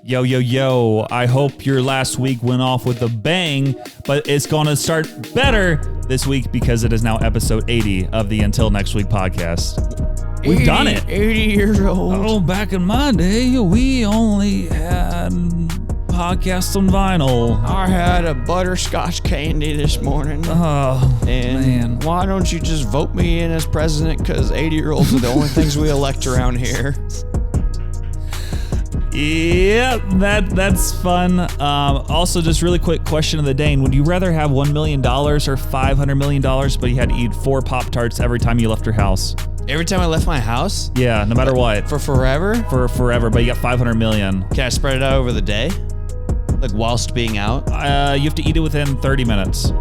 Yo, yo, yo. I hope your last week went off with a bang, but it's going to start better this week because it is now episode 80 of the Until Next Week podcast. We've done it. 80 years old. Oh, back in my day, we only had podcasts on vinyl. I had a butterscotch candy this morning. Oh, and man. Why don't you just vote me in as president? Because 80-year-olds are the only things we elect around here. Yeah, that's fun. Also, just really quick question of the day. Would you rather have $1 million or $500 million, but you had to eat 4 Pop-Tarts every time you left your house? Every time I left my house? Yeah, no matter what. For forever? For forever, but you got $500 million. Can I spread it out over the day? Like whilst being out? You have to eat it within 30 minutes.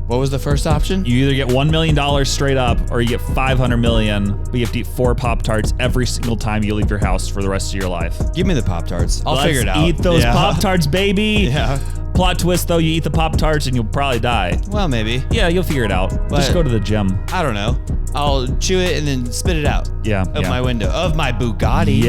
What was the first option? You either get $1 million straight up or you get $500 million, but you have to eat 4 Pop-Tarts every single time you leave your house for the rest of your life. Give me the Pop-Tarts. I'll figure it out. Let's eat those Pop-Tarts, baby. Yeah. Plot twist, though, you eat the Pop-Tarts and you'll probably die. Well, maybe. Yeah, you'll figure it out. But just go to the gym. I don't know. I'll chew it and then spit it out. Yeah. Of my window. Of my Bugatti.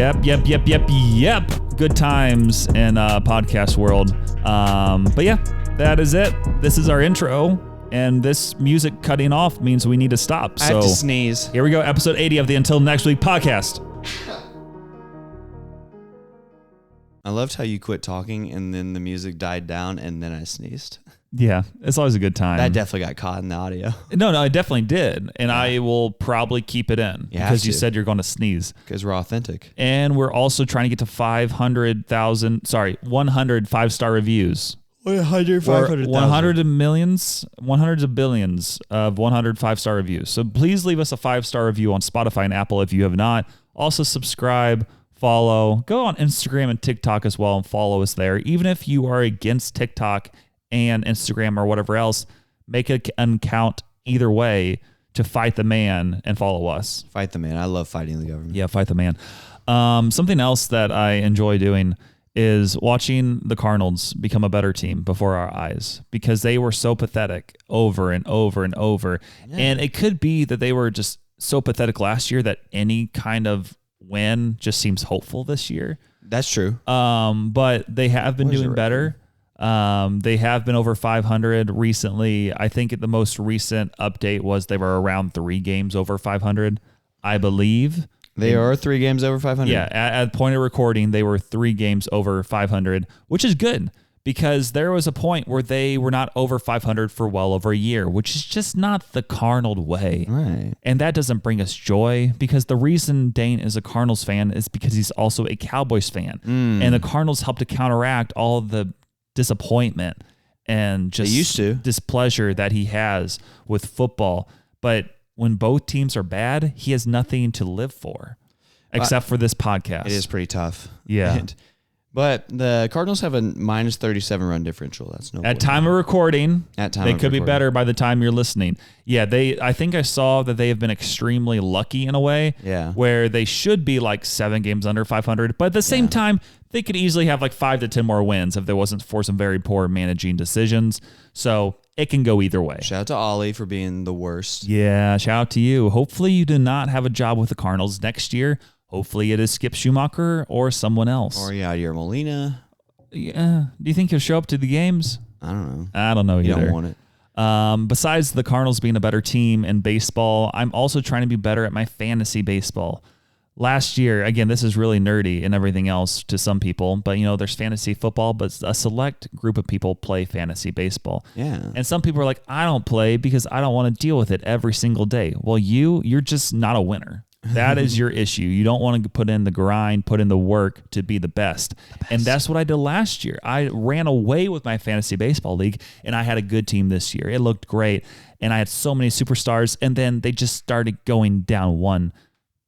Yep. Good times in podcast world. But yeah, that is it. This is our intro. And this music cutting off means we need to stop. I have to sneeze. Here we go, episode 80 of the Until Next Week podcast. I loved how you quit talking and then the music died down and then I sneezed. Yeah, it's always a good time. That definitely got caught in the audio. No, I definitely did. And I will probably keep it in because you said you're going to sneeze. Because we're authentic. And we're also trying to get to 100 5-star reviews. 100 of millions, 100s of billions of 100 5-star reviews. So please leave us a 5-star review on Spotify and Apple if you have not. Also subscribe, follow, go on Instagram and TikTok as well and follow us there. Even if you are against TikTok and Instagram or whatever else, make an account either way to fight the man and follow us. Fight the man. I love fighting the government. Yeah, fight the man. Something else that I enjoy doing is watching the Cardinals become a better team before our eyes because they were so pathetic over and over and over. Yeah. And it could be that they were just so pathetic last year that any kind of win just seems hopeful this year. That's true. But they have been doing better. They have been over 500 recently. I think the most recent update was they were around 3 games over 500, I believe. They are 3 games over 500? Yeah, at point of recording, they were 3 games over 500, which is good because there was a point where they were not over 500 for well over a year, which is just not the Cardinal way. Right. And that doesn't bring us joy because the reason Dane is a Cardinals fan is because he's also a Cowboys fan. And the Cardinals help to counteract all the disappointment and just displeasure that he has with football. But when both teams are bad, he has nothing to live for except for this podcast. It is pretty tough. Yeah. But the Cardinals have a minus 37 run differential. That's no. At time of recording, they could be better by the time you're listening. Yeah, I think I saw that they have been extremely lucky in a way. Yeah. Where they should be like 7 games under 500, but at the same time, they could easily have like 5 to 10 more wins if there wasn't for some very poor managing decisions. So it can go either way. Shout out to Ollie for being the worst. Yeah, shout out to you. Hopefully you do not have a job with the Cardinals next year. Hopefully it is Skip Schumacher or someone else. Or Yadier Molina. Yeah. Do you think he'll show up to the games? I don't know. I don't know either. You don't want it. Besides the Cardinals being a better team in baseball, I'm also trying to be better at my fantasy baseball. Last year, again, this is really nerdy and everything else to some people, but there's fantasy football, but a select group of people play fantasy baseball. Yeah. And some people are like, I don't play because I don't want to deal with it every single day. Well, you're just not a winner. That is your issue. You don't want to put in the grind, put in the work to be the best. And that's what I did last year. I ran away with my fantasy baseball league, and I had a good team this year. It looked great, and I had so many superstars, and then they just started going down one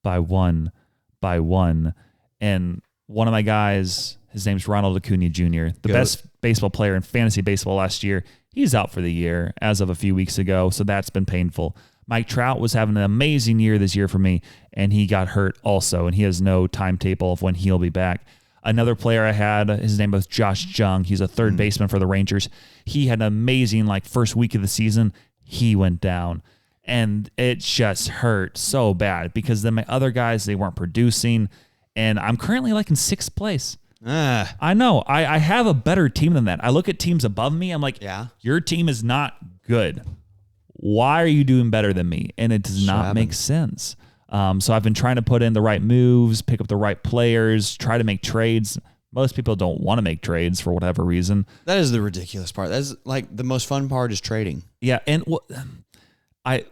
by one by one. And one of my guys, his name's Ronald Acuna Jr., the best baseball player in fantasy baseball last year. He's out for the year as of a few weeks ago, so that's been painful. Mike Trout was having an amazing year this year for me, and he got hurt also, and he has no timetable of when he'll be back. Another player I had, his name was Josh Jung. He's a third baseman for the Rangers. He had an amazing first week of the season. He went down, and it just hurt so bad because then my other guys, they weren't producing, and I'm currently like in 6th place. Ah. I know. I have a better team than that. I look at teams above me. I'm like, Yeah. Your team is not good. Why are you doing better than me? And it does not make sense. So I've been trying to put in the right moves, pick up the right players, try to make trades. Most people don't want to make trades for whatever reason. That is the ridiculous part. That's like the most fun part is trading. Yeah, and I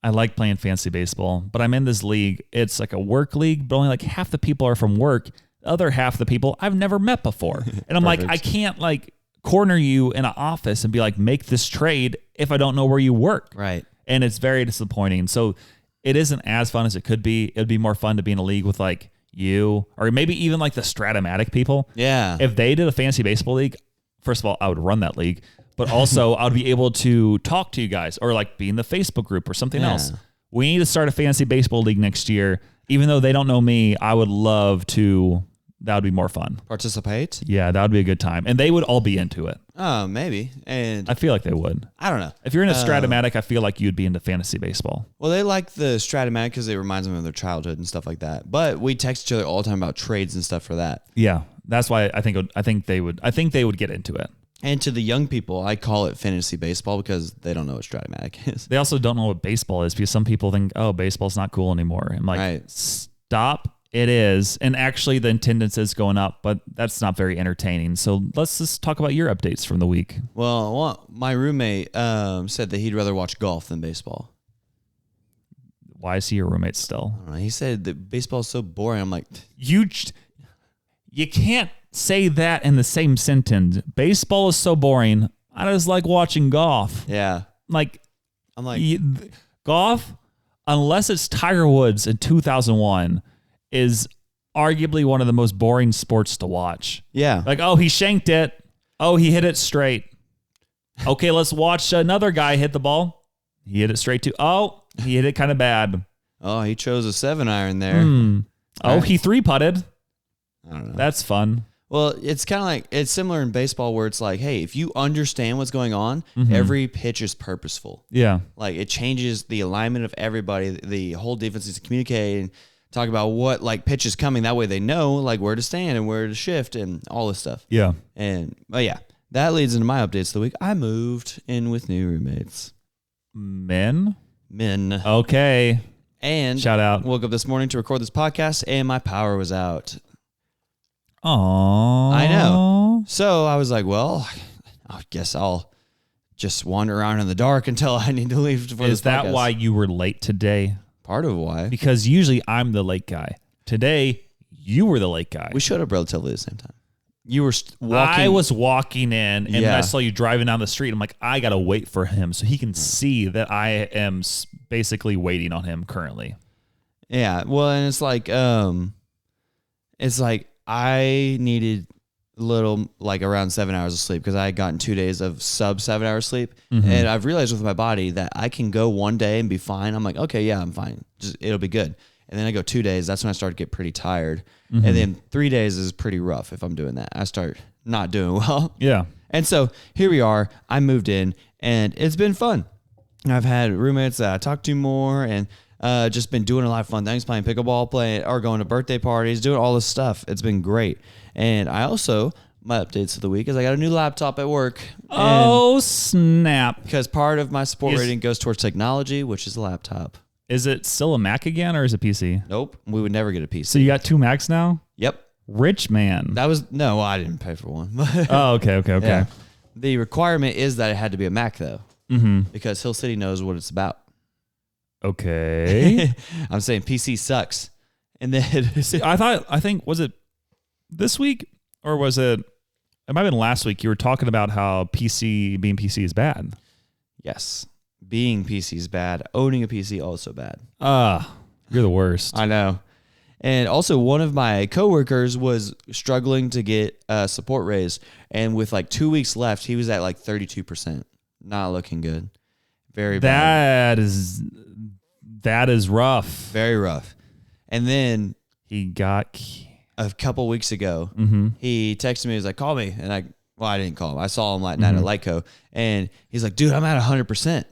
like playing fantasy baseball, but I'm in this league. It's like a work league, but only like half the people are from work. The other half of the people I've never met before. And I'm like, I can't like corner you in an office and be like, make this trade if I don't know where you work. Right. And it's very disappointing. So it isn't as fun as it could be. It'd be more fun to be in a league with like you or maybe even like the Stratomatic people. Yeah. If they did a fantasy baseball league, first of all, I would run that league, but also I would be able to talk to you guys or like be in the Facebook group or something else. We need to start a fantasy baseball league next year. Even though they don't know me, I would love to. That would be more fun. Participate? Yeah, that would be a good time. And they would all be into it. Oh, maybe. And I feel like they would. I don't know. If you're in a Stratomatic, I feel like you'd be into fantasy baseball. Well, they like the Stratomatic because it reminds them of their childhood and stuff like that. But we text each other all the time about trades and stuff for that. Yeah, that's why I think they would get into it. And to the young people, I call it fantasy baseball because they don't know what Stratomatic is. They also don't know what baseball is because some people think, oh, baseball's not cool anymore. I'm like, Stop. It is. And actually the attendance is going up, but that's not very entertaining. So let's just talk about your updates from the week. Well, my roommate said that he'd rather watch golf than baseball. Why is he your roommate still? I don't know. He said that baseball is so boring. I'm like, you can't say that in the same sentence. Baseball is so boring. I just like watching golf. Yeah. I'm like golf, unless it's Tiger Woods in 2001, is arguably one of the most boring sports to watch. Yeah. Like, oh, he shanked it. Oh, he hit it straight. Okay, let's watch another guy hit the ball. He hit it straight too. Oh, he hit it kind of bad. Oh, he chose a 7-iron there. Oh, he 3-putted. I don't know. That's fun. Well, it's kind of like, it's similar in baseball where it's like, hey, if you understand what's going on, every pitch is purposeful. Yeah. Like it changes the alignment of everybody. The whole defense is communicating, talk about what like pitch is coming. That way they know like where to stand and where to shift and all this stuff. Yeah. But yeah, that leads into my updates of the week. I moved in with new roommates. Men. Okay. And shout out. Woke up this morning to record this podcast and my power was out. Aww. I know. So I was like, well, I guess I'll just wander around in the dark until I need to leave for this podcast. Is that why you were late today? Part of why. Because usually I'm the late guy. Today, you were the late guy. We showed up relatively at the same time. You were walking. I was walking in, and I saw you driving down the street. I'm like, I got to wait for him so he can see that I am basically waiting on him currently. Yeah. Well, and it's like I needed around 7 hours of sleep because I had gotten 2 days of sub 7 hours sleep. And I've realized with my body that I can go one day and be fine. I'm like, okay, yeah, I'm fine. It'll be good. And then I go 2 days. That's when I start to get pretty tired. And then 3 days is pretty rough if I'm doing that. I start not doing well. Yeah. And so here we are. I moved in and it's been fun. I've had roommates that I talk to more and just been doing a lot of fun things, playing pickleball, going to birthday parties, doing all this stuff. It's been great. And I also, my updates of the week is I got a new laptop at work. Oh, snap. Because part of my support rating goes towards technology, which is a laptop. Is it still a Mac again or is it PC? Nope. We would never get a PC. So you got 2 Macs now? Yep. Rich man. No, I didn't pay for one. Oh, okay. Yeah. The requirement is that it had to be a Mac though. Because Hill City knows what it's about. Okay. I'm saying PC sucks. And then I think was it this week or was it might have been last week you were talking about how being PC is bad. Yes. Being PC is bad. Owning a PC also bad. You're the worst. I know. And also one of my coworkers was struggling to get a support raise. And with 2 weeks left, he was at 32%. Not looking good. Very bad. That is rough. Very rough. And then he got a couple weeks ago, he texted me. He was like, call me. And I didn't call him. I saw him night at Lyco. And he's like, dude, I'm at 100%.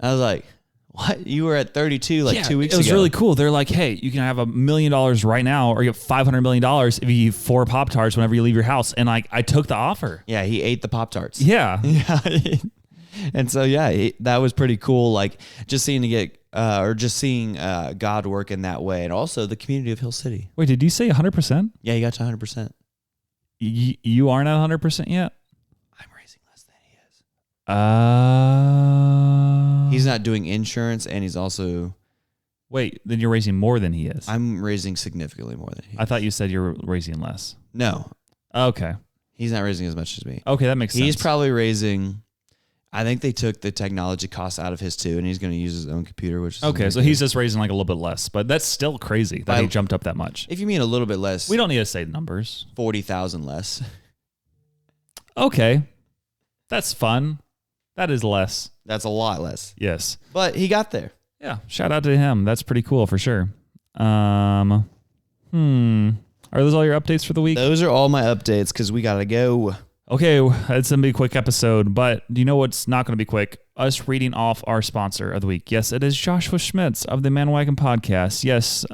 I was like, What? You were at 32 like 2 weeks ago. It was really cool. They're like, hey, you can have $1 million right now, or you get $500 million if you eat 4 Pop-Tarts whenever you leave your house. And like, I took the offer. Yeah, he ate the Pop-Tarts. Yeah. Yeah. And so, yeah, that was pretty cool. Like just seeing God work in that way. And also the community of Hill City. Wait, did you say 100%? Yeah, he got to 100%. You aren't at 100% yet? I'm raising less than he is. He's He's not doing insurance, and he's also... Wait, then you're raising more than he is. I'm raising significantly more than he is. I thought you said you were raising less. No. Okay. He's not raising as much as me. Okay, that makes sense. He's probably raising... I think they took the technology costs out of his too, and he's going to use his own computer, which is... Okay, so he's just raising like a little bit less, but that's still crazy that he jumped up that much. If you mean a little bit less... We don't need to say numbers. 40,000 less. Okay. That's fun. That is less. That's a lot less. Yes. But he got there. Yeah. Shout out to him. That's pretty cool for sure. Are those all your updates for the week? Those are all my updates because we got to go. Okay. It's going to be a quick episode, but do you know what's not going to be quick? Us reading off our sponsor of the week. Yes, it is Joshua Schmitz of the Manwagon Podcast. Yes,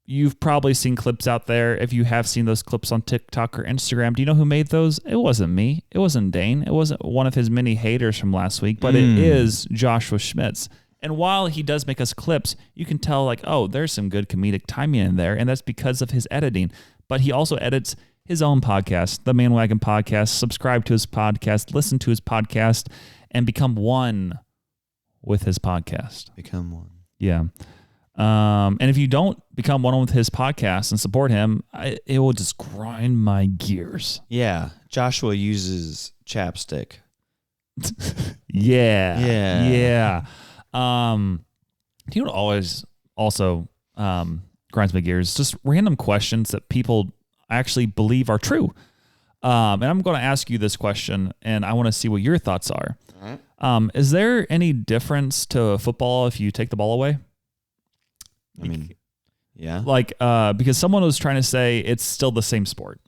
you've probably seen clips out there. If you have seen those clips on TikTok or Instagram, do you know who made those? It wasn't me. It wasn't Dane. It wasn't one of his many haters from last week, but it is Joshua Schmitz. And while he does make us clips, you can tell like, oh, there's some good comedic timing in there, and that's because of his editing. But he also edits his own podcast, the Manwagon Podcast. Subscribe to his podcast, listen to his podcast, and become one with his podcast. Become one. Yeah. And if you don't become one with his podcast and support him, it will just grind my gears. Yeah. Joshua uses chapstick. Yeah. Yeah. Yeah. Do you know what always also grinds my gears? Just random questions that people actually believe are true. And I'm going to ask you this question, and I want to see what your thoughts are. All right. Is there any difference to football if you take the ball away? I mean, yeah. Like, because someone was trying to say it's still the same sport.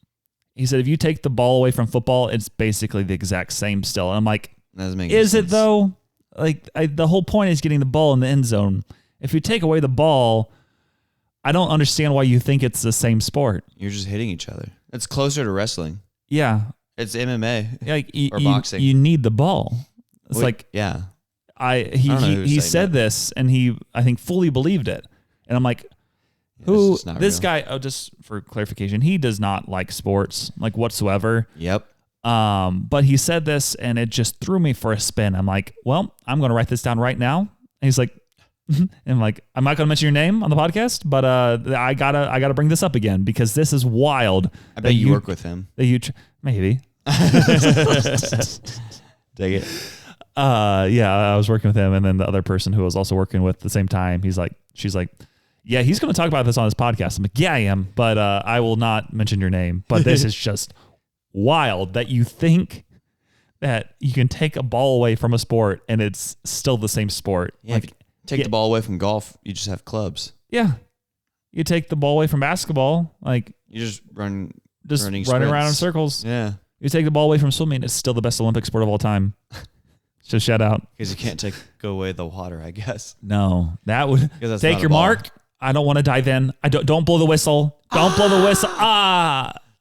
He said, if you take the ball away from football, it's basically the exact same still. And I'm like, is it though? Like, the whole point is getting the ball in the end zone. If you take away the ball, I don't understand why you think it's the same sport. You're just hitting each other. It's closer to wrestling. Yeah. It's MMA like, or boxing. You need the ball. It's like, yeah. He said this, and he, I think, fully believed it. And I'm like, this guy, just for clarification, he does not like sports, like whatsoever. Yep. But he said this, and it just threw me for a spin. I'm like, well, I'm going to write this down right now. And he's like, and I'm like, I'm not going to mention your name on the podcast, but I gotta bring this up again because this is wild. I bet you work with him. Maybe. Take it. Yeah, I was working with him, and then the other person who was also working with at the same time, she's like, yeah, he's going to talk about this on his podcast. I'm like, yeah, I am, but I will not mention your name. But this is just wild that you think that you can take a ball away from a sport and it's still the same sport. Yeah, like, take the ball away from golf, you just have clubs. Yeah. You take the ball away from basketball, like you just running around in circles. Yeah. You take the ball away from swimming, it's still the best Olympic sport of all time. Just shout out. Because you can't go away the water, I guess. No, that would take your mark. I don't want to dive in. Don't blow the whistle. Don't blow the whistle.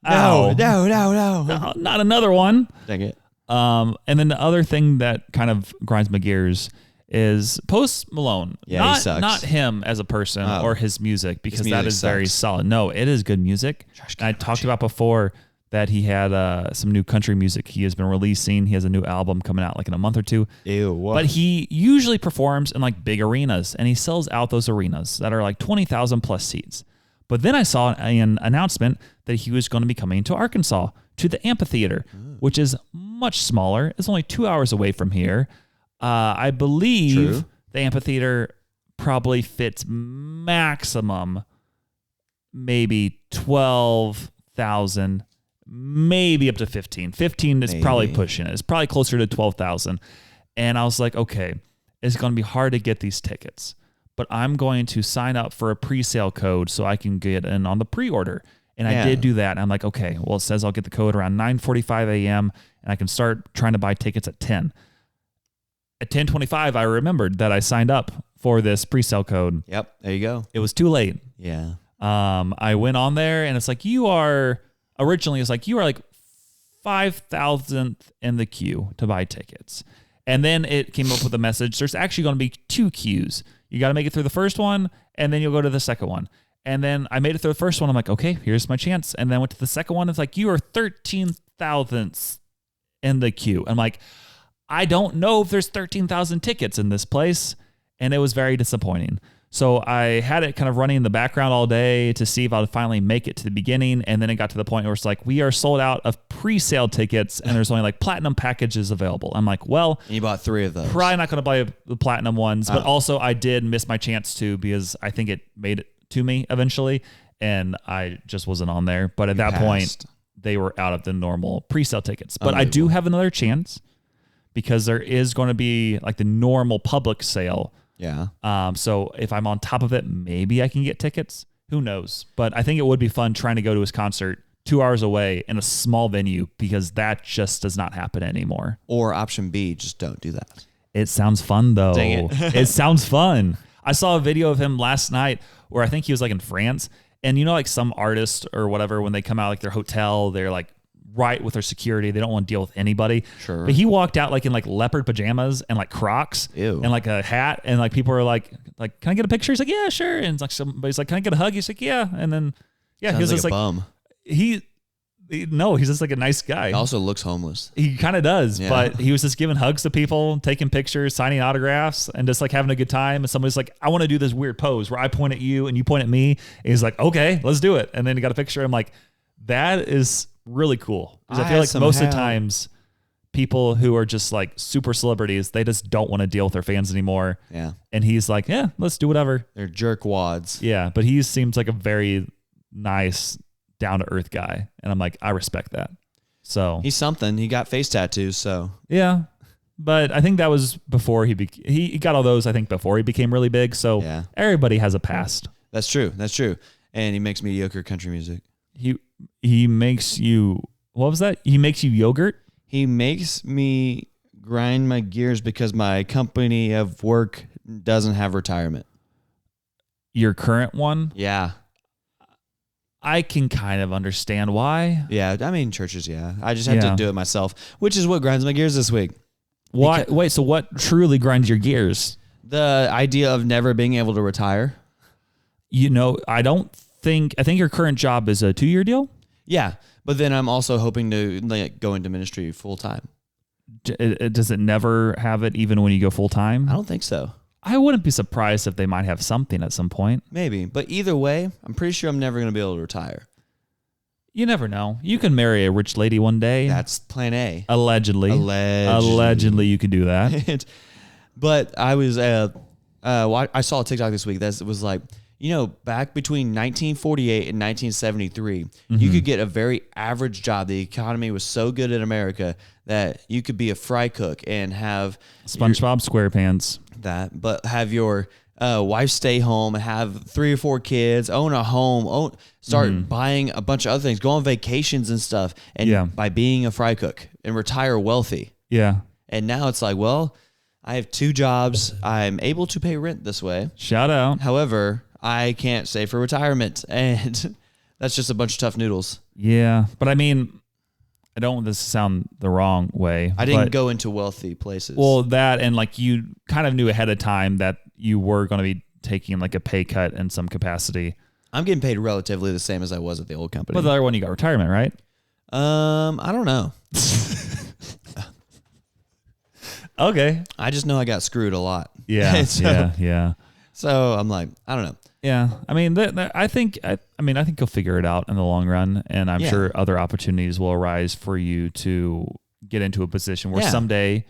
No. Not another one. Dang it. And then the other thing that kind of grinds my gears is Post Malone. Yeah, he sucks. Not him as a person or his music, because that is very solid. No, it is good music. I talked about before that he had some new country music he has been releasing. He has a new album coming out like in a month or two. Ew. What? But he usually performs in like big arenas, and he sells out those arenas that are like 20,000 plus seats. But then I saw an announcement that he was going to be coming to Arkansas to the amphitheater, which is much smaller. It's only 2 hours away from here. I believe the amphitheater probably fits maximum maybe 12,000, maybe up to 15. 15 is probably pushing it. It's probably closer to 12,000. And I was like, okay, it's going to be hard to get these tickets, but I'm going to sign up for a pre-sale code so I can get in on the pre-order. And I did do that. And I'm like, okay, well, it says I'll get the code around 9:45 a.m. and I can start trying to buy tickets at 10. at 10:25, I remembered that I signed up for this pre-sale code. Yep. There you go. It was too late. Yeah. I went on there and it's like, originally it's like, you are like 5,000th in the queue to buy tickets. And then it came up with a message. There's actually going to be 2 queues. You got to make it through the first one and then you'll go to the second one. And then I made it through the first one. I'm like, okay, here's my chance. And then went to the second one. It's like, you are 13,000th in the queue. I'm like, I don't know if there's 13,000 tickets in this place. And it was very disappointing. So I had it kind of running in the background all day to see if I would finally make it to the beginning. And then it got to the point where it's like, we are sold out of pre-sale tickets and there's only like platinum packages available. I'm like, well, and you bought 3 of those. Probably not going to buy the platinum ones, but also I did miss my chance to, because I think it made it to me eventually and I just wasn't on there. But at that point, they were out of the normal pre-sale tickets. But I do have another chance because there is going to be like the normal public sale. Yeah. So if I'm on top of it, maybe I can get tickets. Who knows? But I think it would be fun trying to go to his concert 2 hours away in a small venue, because that just does not happen anymore. Or option B, just don't do that. It sounds fun though. Dang it. It sounds fun. I saw a video of him last night where I think he was like in France, and you know, like some artists or whatever, when they come out like their hotel, they're like right with their security. They don't want to deal with anybody. Sure. But he walked out like in like leopard pajamas and like Crocs. Ew. And like a hat, and like people are like, can I get a picture? He's like, yeah, sure. And it's like somebody's like, can I get a hug? He's like, yeah. And then Sounds he was like just a like bum. No, he's just like a nice guy. He also looks homeless. He kind of does, Yeah. but he was just giving hugs to people, taking pictures, signing autographs, and just like having a good time. And somebody's like, I want to do this weird pose where I point at you and you point at me. And he's like, okay, let's do it. And then he got a picture. I'm like, that is really cool. Because I feel like most of the times people who are just like super celebrities, they just don't want to deal with their fans anymore. Yeah. And he's like, yeah, let's do whatever. They're jerk wads. Yeah. But he seems like a very nice, down to earth guy. And I'm like, I respect that. So He's something. He got face tattoos, so. Yeah. But I think that was before he got all those, I think, before he became really big. So Yeah. everybody has a past. That's true. That's true. And he makes mediocre country music. He makes you, what was that? He makes you yogurt? He makes me grind my gears because my company of work doesn't have retirement. Your current one? Yeah. I can kind of understand why. Yeah. I mean, churches, yeah. I just have to do it myself, which is what grinds my gears this week. Why? Wait, so what truly grinds your gears? The idea of never being able to retire. You know, I think your current job is a 2-year deal? Yeah. But then I'm also hoping to like go into ministry full time. Does it never have it even when you go full time? I don't think so. I wouldn't be surprised if they might have something at some point. Maybe. But either way, I'm pretty sure I'm never going to be able to retire. You never know. You can marry a rich lady one day. That's plan A. Allegedly. Allegedly you could do that. But I was, I saw a TikTok this week that was like, you know, back between 1948 and 1973, you could get a very average job. The economy was so good in America that you could be a fry cook and have SpongeBob SquarePants. That, but have your wife stay home, have 3 or 4 kids, own a home, start buying a bunch of other things, go on vacations and stuff, and by being a fry cook and retire wealthy. Yeah. And now it's like, well, I have 2 jobs. I'm able to pay rent this way. Shout out. However, I can't save for retirement, and that's just a bunch of tough noodles. Yeah, but I mean, I don't want this to sound the wrong way. I didn't go into wealthy places. Well, that and like you kind of knew ahead of time that you were going to be taking like a pay cut in some capacity. I'm getting paid relatively the same as I was at the old company. But the other one you got retirement, right? I don't know. Okay. I just know I got screwed a lot. Yeah. So, yeah. So I'm like, I don't know. Yeah. I mean, I think you'll figure it out in the long run, and I'm sure other opportunities will arise for you to get into a position where someday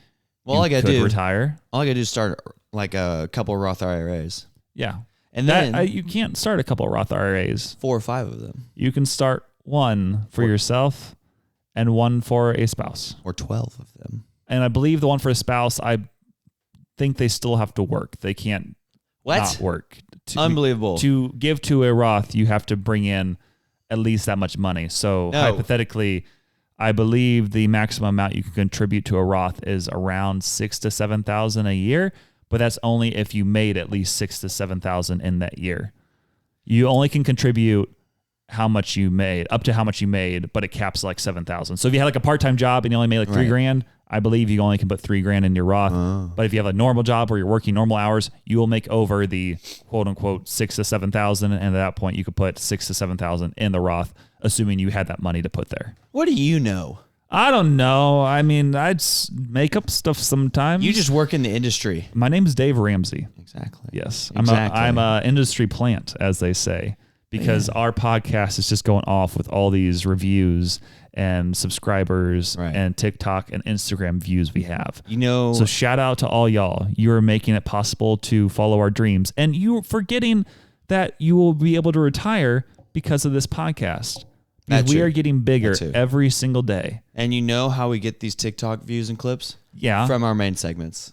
all I gotta could do retire. All I gotta do is start like a couple of Roth IRAs. Yeah. And then you can't start a couple of Roth IRAs. 4 or 5 of them. You can start one for yourself and one for a spouse. Or 12 of them. And I believe the one for a spouse, I think they still have to work. They can't not work. Unbelievable. To give to a Roth, you have to bring in at least that much money. So hypothetically, I believe the maximum amount you can contribute to a Roth is around $6,000 to $7,000 a year, but that's only if you made at least $6,000 to $7,000 in that year. You only can contribute how much you made, up to how much you made, but it caps like $7,000. So if you had like a part-time job and you only made like $3,000, I believe you only can put $3,000 in your Roth. But if you have a normal job where you're working normal hours, you will make over the quote unquote $6,000 to $7,000, and at that point you could put $6,000 to $7,000 in the Roth, assuming you had that money to put there. What do you know? I don't know. I mean, I'd make up stuff sometimes. You just work in the industry. My name is Dave Ramsey. Exactly. Yes, Exactly. I'm a industry plant, as they say, because our podcast is just going off with all these reviews and subscribers and TikTok and Instagram views we have. So shout out to all y'all. You are making it possible to follow our dreams, and you're forgetting that you will be able to retire because of this podcast. We are getting bigger every single day. And you know how we get these TikTok views and clips? Yeah. From our main segments.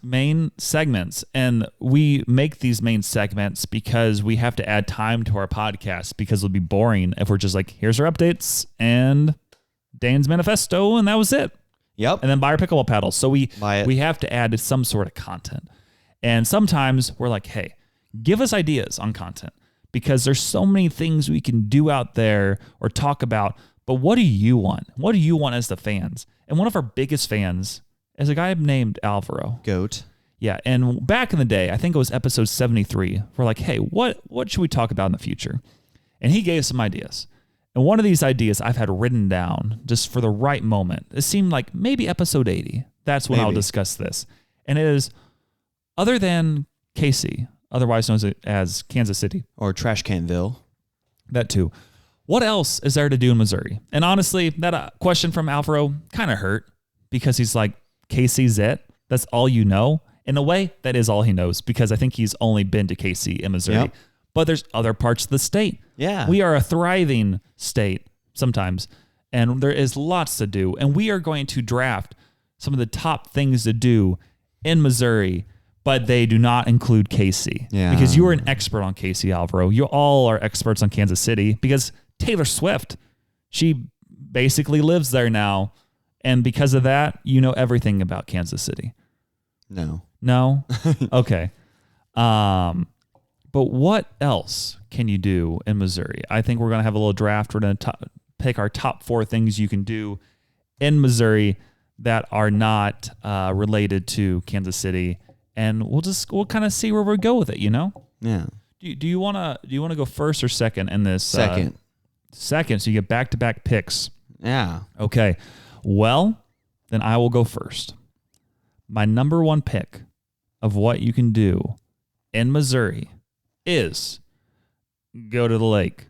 And we make these main segments because we have to add time to our podcast, because it'll be boring if we're just like, here's our updates and Dane's manifesto, and that was it. Yep. And then buy our pickleball paddles. So we have to add some sort of content. And sometimes we're like, hey, give us ideas on content, because there's so many things we can do out there or talk about. But what do you want? What do you want as the fans? And one of our biggest fans is a guy named Alvaro. Goat. Yeah. And back in the day, I think it was episode 73. We're like, hey, what should we talk about in the future? And he gave some ideas. And one of these ideas I've had written down just for the right moment. It seemed like maybe episode 80. That's when I'll discuss this. And it is, other than KC, otherwise known as Kansas City. Or Trash Canville. That too. What else is there to do in Missouri? And honestly, that question from Alvaro kind of hurt, because he's like, KC's it? That's all you know? In a way, that is all he knows, because I think he's only been to KC in Missouri. Yep. But there's other parts of the state. Yeah. We are a thriving state sometimes, and there is lots to do. And we are going to draft some of the top things to do in Missouri, but they do not include KC. Yeah. Because you are an expert on KC, Alvaro. You all are experts on Kansas City, because Taylor Swift, she basically lives there now. And because of that, you know everything about Kansas City. No? Okay. But what else can you do in Missouri? I think we're going to have a little draft. We're going to pick our top 4 things you can do in Missouri that are not related to Kansas City, and we'll kind of see where we go with it. You know? Yeah. Do you want to go first or second in this? Second. Second. So you get back-to-back picks. Yeah. Okay. Well, then I will go first. My number 1 pick of what you can do in Missouri is go to the lake.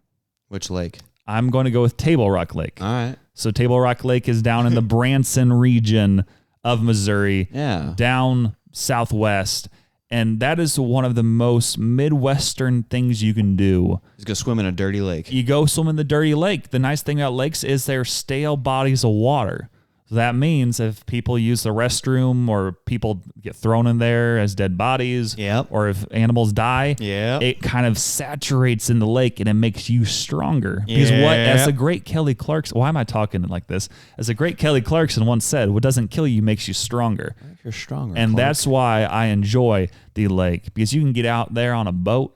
Which lake? I'm going to go with Table Rock Lake. All right. So Table Rock Lake is down in the Branson region of Missouri. Yeah. Down southwest. And that is one of the most Midwestern things you can do. Just go swim in a dirty lake. You go swim in the dirty lake. The nice thing about lakes is they're stale bodies of water. So that means if people use the restroom, or people get thrown in there as dead bodies, or if animals die, it kind of saturates in the lake and it makes you stronger. Because as the great Kelly Clarkson, why am I talking like this? As the great Kelly Clarkson once said, what doesn't kill you makes you stronger. You're stronger. And that's why I enjoy the lake, because you can get out there on a boat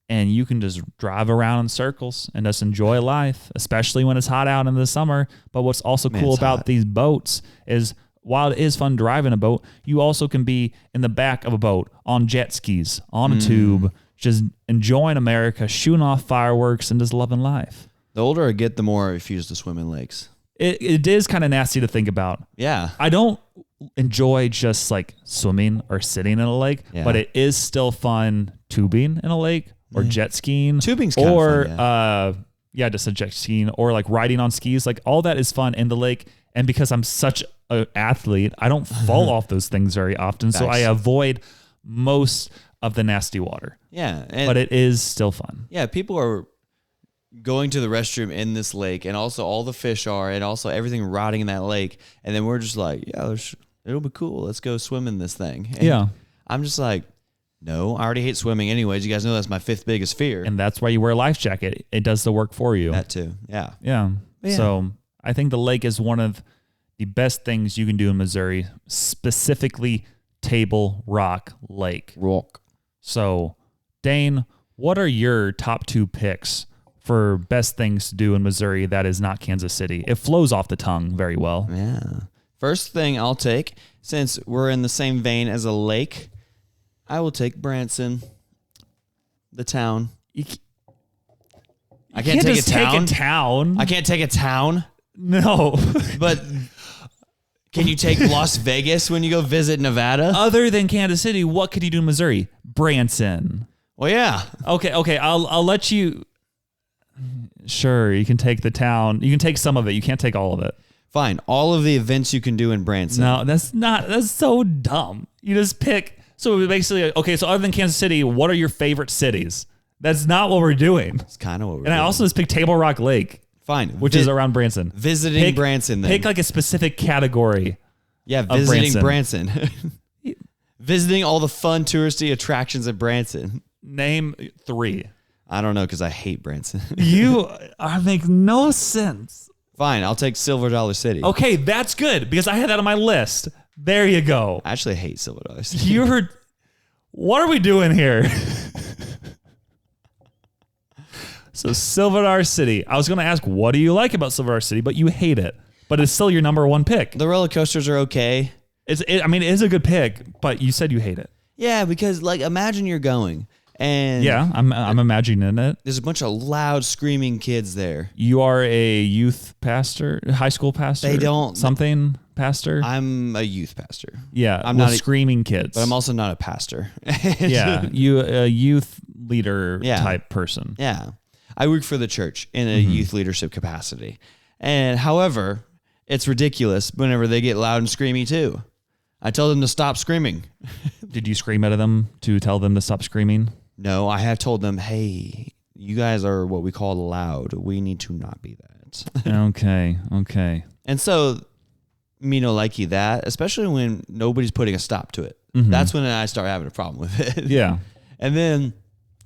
and you can just drive around in circles and just enjoy life, especially when it's hot out in the summer. But what's also cool about these boats is, while it is fun driving a boat, you also can be in the back of a boat, on jet skis, on a tube, just enjoying America, shooting off fireworks and just loving life. The older I get, the more I refuse to swim in lakes. It is kind of nasty to think about. Yeah. I don't enjoy just like swimming or sitting in a lake, but it is still fun tubing in a lake. Or jet skiing. Tubing's kind of fun, just a jet skiing, or like riding on skis. Like, all that is fun in the lake. And because I'm such an athlete, I don't fall off those things very often. So I avoid most of the nasty water. Yeah. But it is still fun. Yeah, people are going to the restroom in this lake, and also all the fish are, and also everything rotting in that lake. And then we're just like, it'll be cool. Let's go swim in this thing. And I'm just like, no, I already hate swimming anyways. You guys know that's my 5th biggest fear. And that's why you wear a life jacket. It does the work for you. That too. Yeah. Yeah. So I think the lake is one of the best things you can do in Missouri, specifically Table Rock Lake. Rock. So, Dane, what are your top 2 picks for best things to do in Missouri that is not Kansas City? It flows off the tongue very well. Yeah. First thing I'll take, since we're in the same vein as a lake, I will take Branson, the town. I can't take just take a town. I can't take a town. No. But can you take Las Vegas when you go visit Nevada? Other than Kansas City, what could you do in Missouri? Branson. Well, yeah. Okay. I'll let you. Sure, you can take the town. You can take some of it. You can't take all of it. Fine. All of the events you can do in Branson. No, that's so dumb. You just pick. So basically, okay, so other than Kansas City, what are your favorite cities? That's not what we're doing. It's kind of what we're doing. doing. I also just picked Table Rock Lake. Fine. Which is around Branson. Visiting Branson then. Pick like a specific category. Yeah, visiting Branson. Visiting all the fun touristy attractions at Branson. Name 3. I don't know because I hate Branson. You make no sense. Fine, I'll take Silver Dollar City. Okay, that's good because I had that on my list. There you go. I actually hate Silver Dollar City. What are we doing here? So Silver Dollar City. I was going to ask, what do you like about Silver Dollar City? But you hate it. But it's still your number 1 pick. The roller coasters are okay. It is a good pick, but you said you hate it. Yeah, because like imagine you're going and yeah, I'm imagining it. There's a bunch of loud screaming kids there. You are a youth pastor, high school pastor. They don't something pastor. I'm a youth pastor. Yeah, I'm not screaming kids, but I'm also not a pastor. Yeah, you a youth leader type person. Yeah, I work for the church in a youth leadership capacity, and however, it's ridiculous whenever they get loud and screamy too. I tell them to stop screaming. Did you scream at them to tell them to stop screaming? No, I have told them, hey, you guys are what we call loud. We need to not be that. Okay. And so, me no likey that, especially when nobody's putting a stop to it. That's when I start having a problem with it. Yeah. And then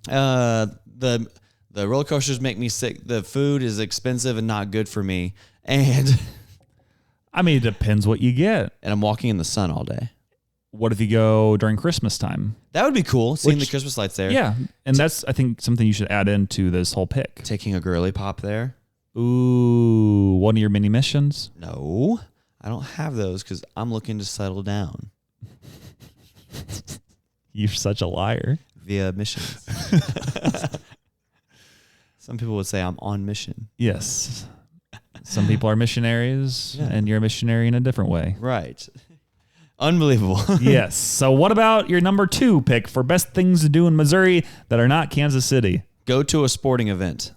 the roller coasters make me sick. The food is expensive and not good for me. And I mean, it depends what you get. And I'm walking in the sun all day. What if you go during Christmas time? That would be cool, seeing the Christmas lights there. Yeah, and that's, I think, something you should add into this whole pick. Taking a girly pop there. Ooh, one of your mini missions? No, I don't have those because I'm looking to settle down. You're such a liar. Via missions. Some people would say I'm on mission. Yes. Some people are missionaries, and you're a missionary in a different way. Right. Unbelievable. Yes. So what about your number 2 pick for best things to do in Missouri that are not Kansas City? Go to a sporting event.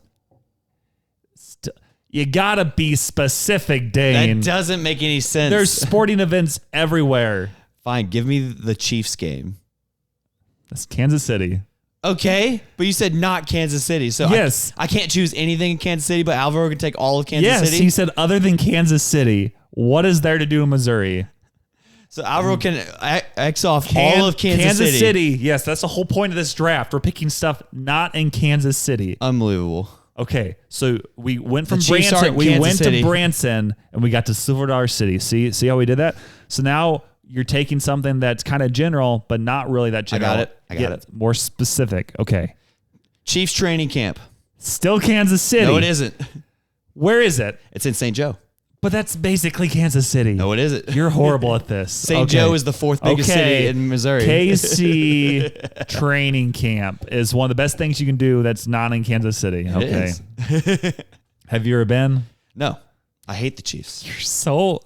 You gotta be specific, Dane. That doesn't make any sense. There's sporting events everywhere. Fine, give me the Chiefs game. That's Kansas City. Okay, but you said not Kansas City, so yes, I can't choose anything in Kansas City, but Alvaro can take all of Kansas City? Yes, he said other than Kansas City. What is there to do in Missouri? So Alvaro can X off all of Kansas City. Yes, that's the whole point of this draft. We're picking stuff not in Kansas City. Unbelievable. Okay, so we went from Branson. We went to Branson, and we got to Silver Dollar City. See how we did that? So now you're taking something that's kind of general, but not really that general. I got it. More specific. Okay. Chiefs training camp. Still Kansas City. No, it isn't. Where is it? It's in St. Joe. But that's basically Kansas City. No, it isn't. You're horrible at this. St. Joe is the 4th biggest city in Missouri. KC training camp is one of the best things you can do that's not in Kansas City. Okay. Have you ever been? No. I hate the Chiefs. You're so...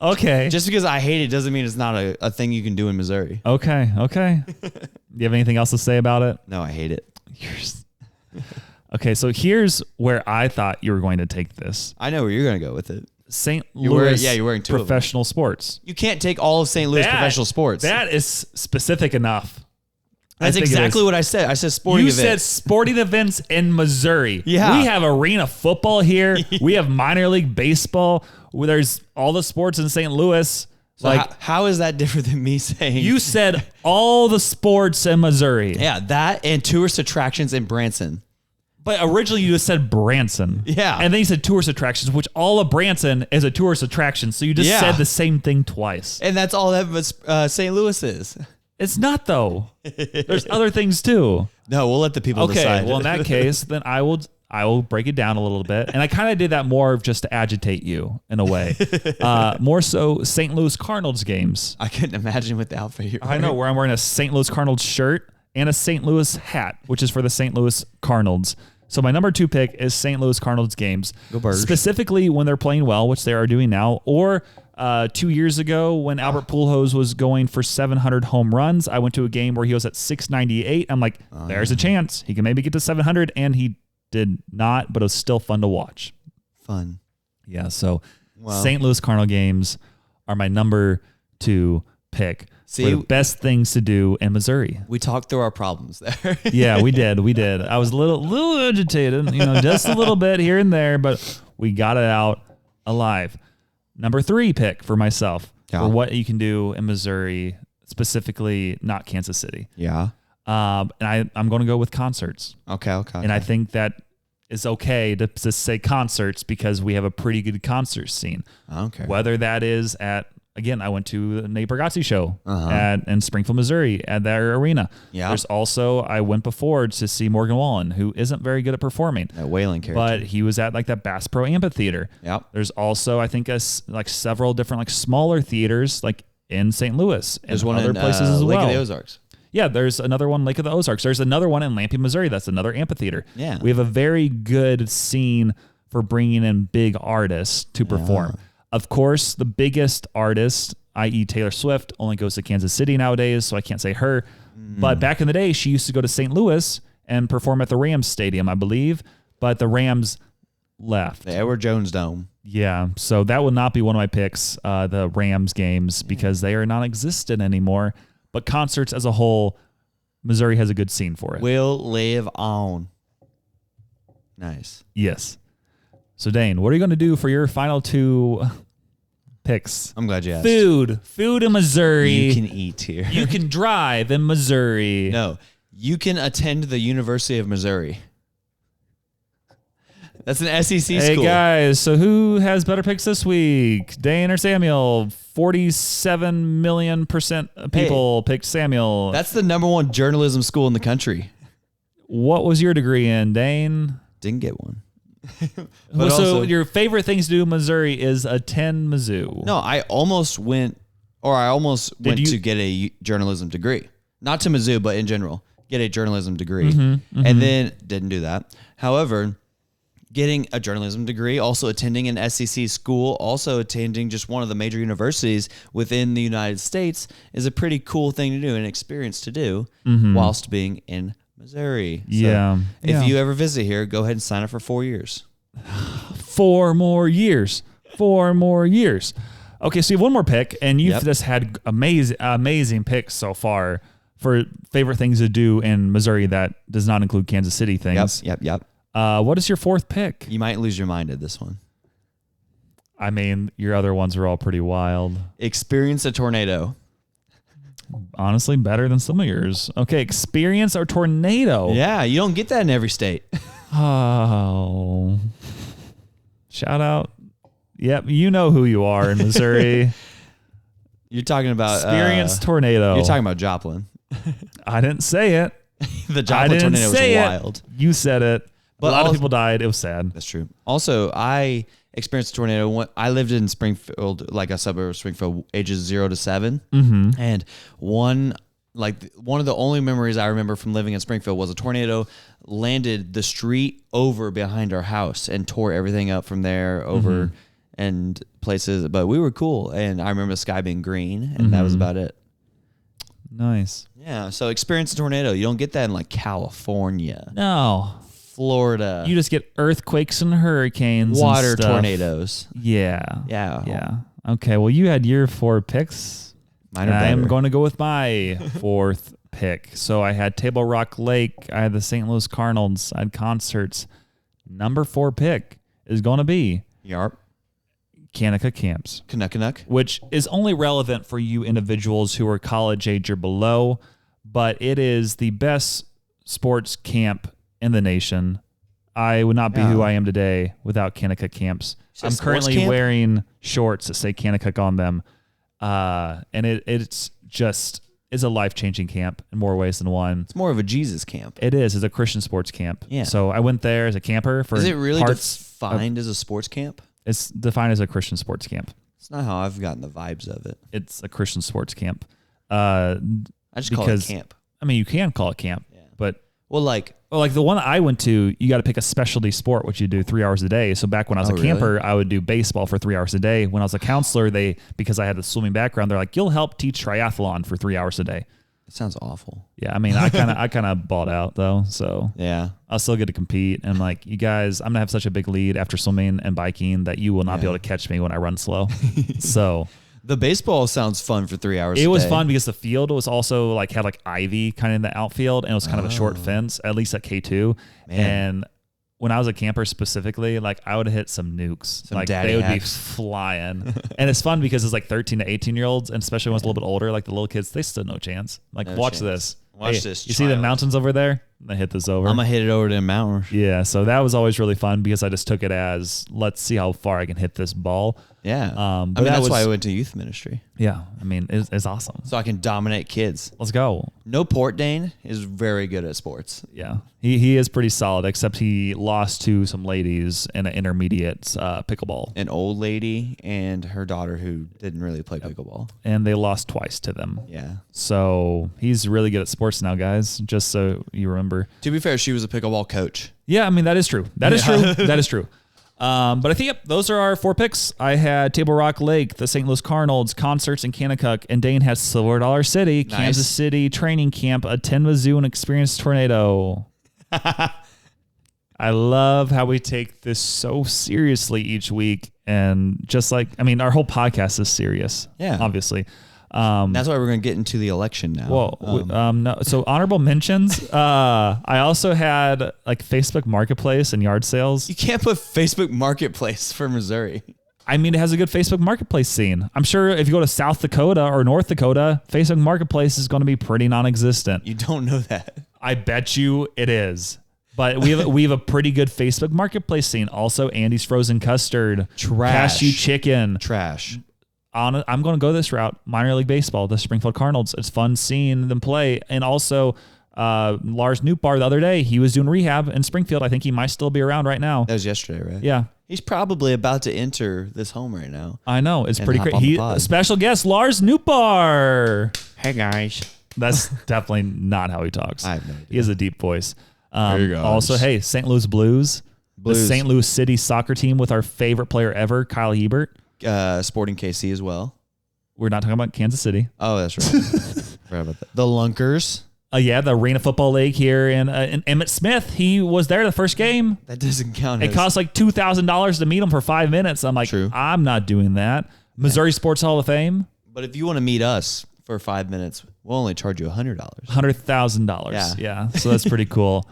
Okay. Just because I hate it doesn't mean it's not a thing you can do in Missouri. Okay. Do you have anything else to say about it? No, I hate it. Okay, so here's where I thought you were going to take this. I know where you're going to go with it. St. Louis you're wearing 2 professional sports. You can't take all of St. Louis professional sports. That is specific enough. That's exactly what I said. I said sporting events. You said sporting events in Missouri. Yeah. We have arena football here. We have minor league baseball. There's all the sports in St. Louis. So how is that different than me saying? You said all the sports in Missouri. Yeah, that and tourist attractions in Branson. But originally you just said Branson. Yeah. And then you said tourist attractions, which all of Branson is a tourist attraction. So you just Yeah. said the same thing twice. And that's all that St. Louis is. It's not, though. There's other things, too. No, we'll let the people Okay, decide. well, in that case, then I will break it down a little bit. And I kind of did that more just to agitate you in a way. More so St. Louis Cardinals games. I couldn't imagine with the outfit you're I wearing. know, where I'm wearing a St. Louis Cardinals shirt and a St. Louis hat, which is for the St. Louis Cardinals. So my number 2 pick is St. Louis Cardinals games. Go Birds. Specifically when they're playing well, which they are doing now, or 2 years ago when Albert Pujols was going for 700 home runs. I went to a game where he was at 698. I'm like, there's a chance he can maybe get to 700, and he did not, but it was still fun to watch. Fun. Yeah, so Wow. St. Louis Cardinal games are my number 2 pick. See, for the best things to do in Missouri. We talked through our problems there. Yeah, we did. I was a little agitated, just a little bit here and there, but we got it out alive. Number 3 pick for myself for what you can do in Missouri, specifically not Kansas City. Yeah. And I'm going to go with concerts. Okay. And I think that it's okay to say concerts because we have a pretty good concert scene. Okay. Whether that is again, I went to the Nate Bargatze show in Springfield, Missouri at their arena. Yeah. There's also, I went before to see Morgan Wallen, who isn't very good at performing. That whaling character. But he was at like that Bass Pro Amphitheater. Yep. There's also, I think, several different smaller theaters like in St. Louis and there's one other in places as well. Lake of the Ozarks. Yeah, there's another one, Lake of the Ozarks. There's another one in Lamping, Missouri. That's another amphitheater. Yeah. We have a very good scene for bringing in big artists to perform. Of course, the biggest artist, i.e. Taylor Swift, only goes to Kansas City nowadays, so I can't say her. But back in the day, she used to go to St. Louis and perform at the Rams Stadium, I believe. But the Rams left. The Edward Jones Dome. Yeah, so that would not be one of my picks, the Rams games, because they are non-existent anymore. But concerts as a whole, Missouri has a good scene for it. Will live on. Nice. Yes. So, Dane, what are you going to do for your final 2 picks? I'm glad you asked. Food in Missouri. You can eat here. You can drive in Missouri. No, you can attend the University of Missouri. That's an SEC school. Hey, guys, so who has better picks this week? Dane or Samuel? 47 million % of people picked Samuel. That's the #1 journalism school in the country. What was your degree in, Dane? Didn't get one. So also, your favorite things to do in Missouri is attend Mizzou. No, I almost went to get a journalism degree. Not to Mizzou, but in general, get a journalism degree. And then didn't do that. However, getting a journalism degree, also attending an SEC school, also attending just one of the major universities within the United States is a pretty cool thing to do, an experience to do whilst being in Missouri. So if you ever visit here, go ahead and sign up for 4 years. 4 more years. 4 more years. Okay, so you have one more pick, and you've just had amazing picks so far for favorite things to do in Missouri that does not include Kansas City things. Yep. What is your 4th pick? You might lose your mind at this one. I mean, your other ones are all pretty wild. Experience a tornado. Honestly, better than some of yours. Okay, experience a tornado. Yeah, you don't get that in every state. Oh. Shout out. Yep, you know who you are in Missouri. You're talking about experience tornado. You're talking about Joplin. I didn't say it. The Joplin tornado was wild. You said it. But a lot of people died. It was sad. That's true. Also, I experienced a tornado. I lived in Springfield, like a suburb of Springfield, ages 0 to 7. And one of the only memories I remember from living in Springfield was a tornado landed the street over behind our house and tore everything up from there over and places. But we were cool. And I remember the sky being green, and that was about it. Nice. Yeah. So experience a tornado. You don't get that in like California. No. Florida. You just get earthquakes and hurricanes. Water and stuff. tornadoes. Yeah. Okay. Well, you had your 4 picks. Mine are better. I'm going to go with my 4th pick. So I had Table Rock Lake. I had the St. Louis Cardinals. I had concerts. Number 4 pick is going to be Kanaka Camps. Canuck. Which is only relevant for you individuals who are college age or below, but it is the best sports camp in the nation I would not be who I am today without Kanakuk camps. I'm currently wearing shorts that say Kanakuk on them. And it's a life-changing camp in more ways than one. It's more of a Jesus camp. It is. It's a Christian sports camp. Yeah. So I went there as a camper for Is it really defined as a sports camp? It's defined as a Christian sports camp. It's not how I've gotten the vibes of it. It's a Christian sports camp. I just call it camp. I mean, you can call it camp, but like the one that I went to, you got to pick a specialty sport, which you do 3 hours a day. So back when I was a camper, I would do baseball for 3 hours a day. When I was a counselor, because I had the swimming background, they're like, you'll help teach triathlon for 3 hours a day. That sounds awful. Yeah, I mean, I kind of bought out though, so yeah, I'll still get to compete. And like, you guys, I'm gonna have such a big lead after swimming and biking that you will not be able to catch me when I run slow. So the baseball sounds fun for 3 hours. It was fun because the field was also had ivy kind of in the outfield, and it was kind of a short fence, at least at K2. And when I was a camper specifically, I would hit some nukes. They would be flying. And it's fun because it's 13 to 18 year olds, and especially when it's a little bit older, the little kids, they stood no chance. Watch this. Watch this. You see the mountains over there? I hit this over. I'm going to hit it over to the mountain. Yeah. So that was always really fun because I just took it as, let's see how far I can hit this ball. Yeah. But that's why I went to youth ministry. Yeah. I mean, it's awesome. So I can dominate kids. Let's go. No Port Dane is very good at sports. Yeah. He is pretty solid, except he lost to some ladies in an intermediate pickleball. An old lady and her daughter who didn't really play pickleball. And they lost twice to them. Yeah. So he's really good at sports now, guys, just so you remember. To be fair, she was a pickleball coach. Yeah, I mean, that is true. That is true. That is true. But I think those are our 4 picks. I had Table Rock Lake, the St. Louis Cardinals, concerts in Kanakuk, and Dane has Silver Dollar City, nice. Kansas City training camp, a Tin Zoo, and Experience Tornado. I love how we take this so seriously each week, and our whole podcast is serious. Yeah, obviously. That's why we're going to get into the election now. Well, no. So honorable mentions. I also had Facebook Marketplace and yard sales. You can't put Facebook Marketplace for Missouri. I mean, it has a good Facebook Marketplace scene. I'm sure if you go to South Dakota or North Dakota, Facebook Marketplace is going to be pretty non-existent. You don't know that. I bet you it is. But we have a pretty good Facebook Marketplace scene. Also, Andy's Frozen Custard. Trash. Cashew Chicken. Trash. I'm going to go this route. Minor League Baseball, the Springfield Cardinals. It's fun seeing them play. And also, Lars Newbar the other day, he was doing rehab in Springfield. I think he might still be around right now. That was yesterday, right? Yeah. He's probably about to enter this home right now. I know. It's pretty crazy. Special guest, Lars Newbar. Hey, guys. That's definitely not how he talks. I have no idea. He has a deep voice. Also, hey, St. Louis Blues. The St. Louis City soccer team with our favorite player ever, Kyle Hebert. Sporting KC as well. We're not talking about Kansas City. Oh, that's right. Forgot about that. The Lunkers. Yeah, the Arena Football League here. And Emmitt Smith, he was there the first game. That doesn't count. It cost $2,000 to meet him for 5 minutes. I'm like, True. I'm not doing that. Missouri Sports Hall of Fame. But if you want to meet us for 5 minutes, we'll only charge you $100. $100,000. Yeah. So that's pretty cool.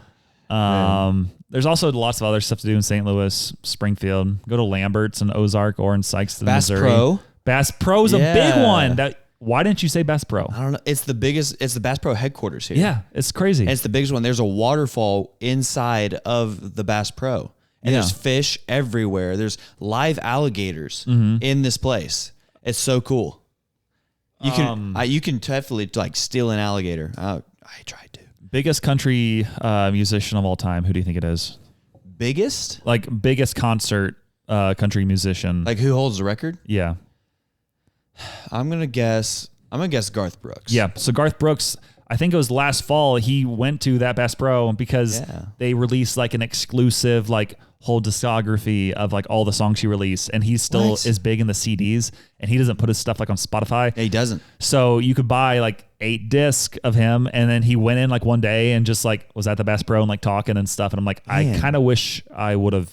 There's also lots of other stuff to do in St. Louis, Springfield. Go to Lambert's and Ozark or in Sykes to Missouri. Pro. Bass Pro's a big one. Why didn't you say Bass Pro? I don't know. It's the biggest. It's the Bass Pro headquarters here. Yeah, it's crazy. And it's the biggest one. There's a waterfall inside of the Bass Pro. And there's fish everywhere. There's live alligators in this place. It's so cool. You can definitely steal an alligator. I tried to. Biggest country musician of all time. Who do you think it is? Biggest? Biggest concert country musician. Who holds the record? Yeah. I'm gonna guess Garth Brooks. Yeah. So Garth Brooks, I think it was last fall, he went to that Bass Pro because they released an exclusive whole discography of all the songs he released, and he still is big in the CDs, and he doesn't put his stuff on Spotify. Yeah, he doesn't. So you could buy 8 discs of him, and then he went in one day and just was at the Bass Pro and talking and stuff, and I'm like, man. I kind of wish I would have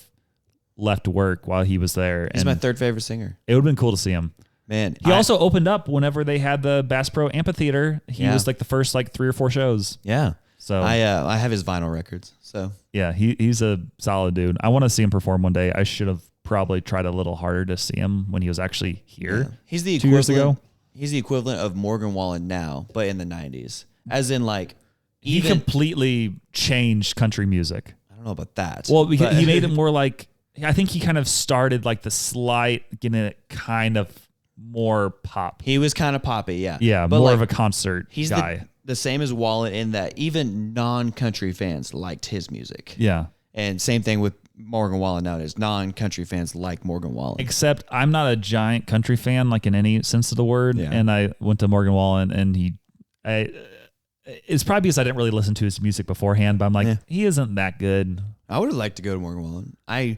left work while he was there. He's my 3rd favorite singer. It would have been cool to see him. Man, he also opened up whenever they had the Bass Pro Amphitheater. He was the first 3 or 4 shows. Yeah. So I have his vinyl records. So yeah, he's a solid dude. I want to see him perform one day. I should have probably tried a little harder to see him when he was actually here. Yeah. He's the 2 years ago. He's the equivalent of Morgan Wallen now, but in the 90s. As in he completely changed country music. don't know about that. Well, because he made it more like, I think he kind of started like the slight, getting it kind of more pop. He was kind of poppy, yeah. Yeah, but more like, of a concert he's guy. The same as Wallen in that even non-country fans liked his music. Yeah. And same thing with Morgan Wallen nowadays. Non-country fans like Morgan Wallen. Except I'm not a giant country fan, like in any sense of the word. Yeah. And I went to Morgan Wallen, and it's probably because I didn't really listen to his music beforehand, but I'm like, he isn't that good. I would have liked to go to Morgan Wallen. I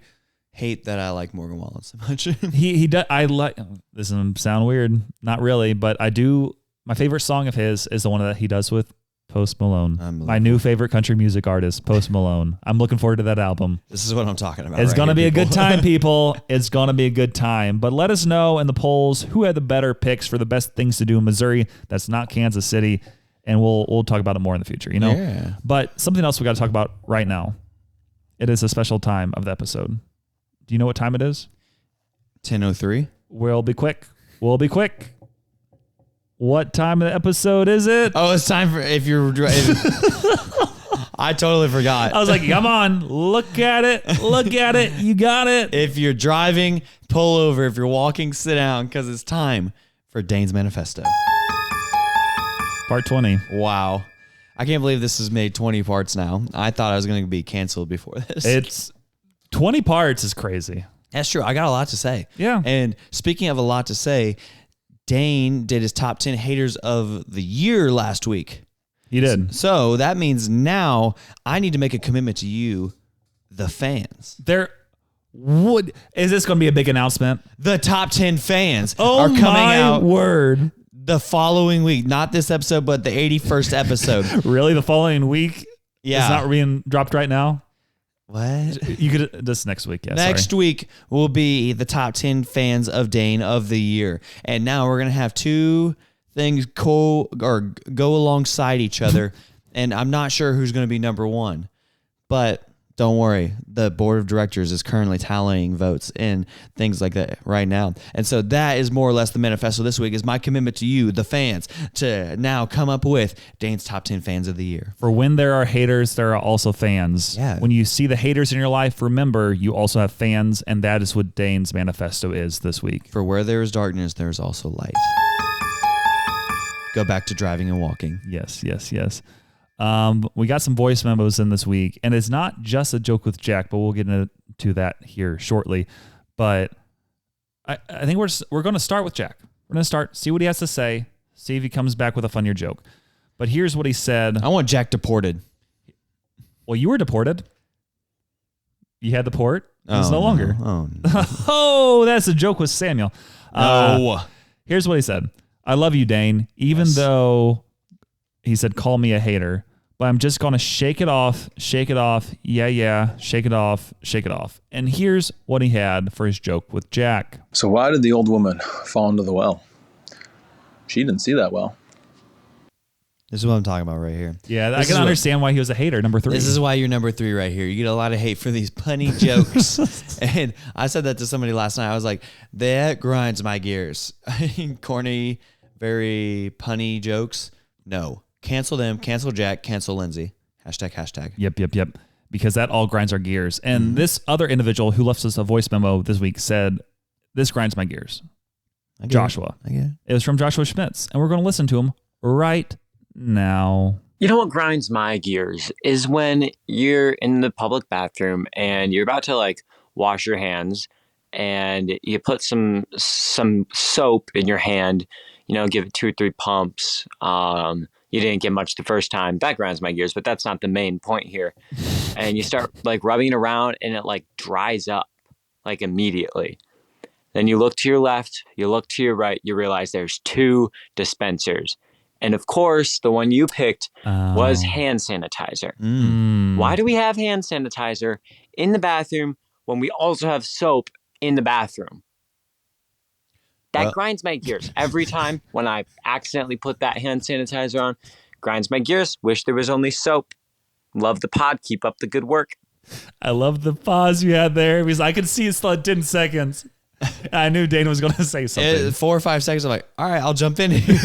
hate that I like Morgan Wallen so much. he does. I like, this is gonna sound weird, not really, but I do. My favorite song of his is the one that he does with Post Malone. My new favorite country music artist, Post Malone. I'm looking forward to that album. This is what I'm talking about. It's going to be a good time, people. It's going to be a good time. But let us know in the polls who had the better picks for the best things to do in Missouri. That's not Kansas City. And we'll talk about it more in the future, you know? Yeah. But something else we got to talk about right now. It is a special time of the episode. Do you know what time it is? 10:03. We'll be quick. What time of the episode is it? Oh, it's time for if I totally forgot. I was like, come on, look at it. You got it. If you're driving, pull over. If you're walking, sit down, because it's time for Dane's Manifesto. Part 20. Wow. I can't believe this has made 20 parts now. I thought I was going to be canceled before this. It's 20 parts is crazy. That's true. I got a lot to say. Yeah. And speaking of a lot to say, Dane did his top 10 haters of the year last week. He did. So that means now I need to make a commitment to you, the fans. Is this going to be a big announcement? The top 10 fans are coming out word the following week. Not this episode, but the 81st episode. Really? The following week? Yeah. It's not being dropped right now? What? You could this next week. Yeah. Next week will be the top 10 fans of Dane of the year. And now we're going to have two things go alongside each other. And I'm not sure who's going to be number one, but don't worry. The board of directors is currently tallying votes and things like that right now. And so that is more or less the manifesto this week is my commitment to you, the fans, to now come up with Dane's top 10 fans of the year. For when there are haters, there are also fans. Yeah. When you see the haters in your life, remember you also have fans, and that is what Dane's manifesto is this week. For where there is darkness, there is also light. Go back to driving and walking. Yes. We got some voice memos in this week, and it's not just a joke with Jack, but we'll get into that here shortly. But I think we're going to start with Jack. We're going to see what he has to say, see if he comes back with a funnier joke. But here's what he said. I want Jack deported. Well, you were deported. You had the port. It's no longer. No. Oh, that's a joke with Samuel. No. Here's what he said. I love you, Dane, even though he said, call me a hater. But I'm just going to shake it off. Yeah, shake it off. And here's what he had for his joke with Jack. So why did the old woman fall into the well? She didn't see that well. This is what I'm talking about right here. Yeah, I can understand why he was a hater, number 3. This is why you're number 3 right here. You get a lot of hate for these punny jokes. And I said that to somebody last night. I was like, that grinds my gears. Corny, very punny jokes. No. Cancel them, cancel Jack, cancel Lindsay. #. Yep. Because that all grinds our gears. And this other individual who left us a voice memo this week said, this grinds my gears. Joshua. I get it. It was from Joshua Schmitz. And we're going to listen to him right now. You know what grinds my gears is when you're in the public bathroom and you're about to wash your hands and you put some soap in your hand, give it 2 or 3 pumps. You didn't get much the first time. That grinds my gears, but that's not the main point here. And you start rubbing it around and it dries up immediately. Then you look to your left, you look to your right, you realize there's 2 dispensers. And of course, the one you picked was hand sanitizer. Why do we have hand sanitizer in the bathroom when we also have soap in the bathroom? That grinds my gears every time when I accidentally put that hand sanitizer on. Grinds my gears. Wish there was only soap. Love the pod. Keep up the good work. I love the pause you had there because I could see it still at 10 seconds. I knew Dana was going to say something. 4 or 5 seconds, I'm like, all right, I'll jump in here.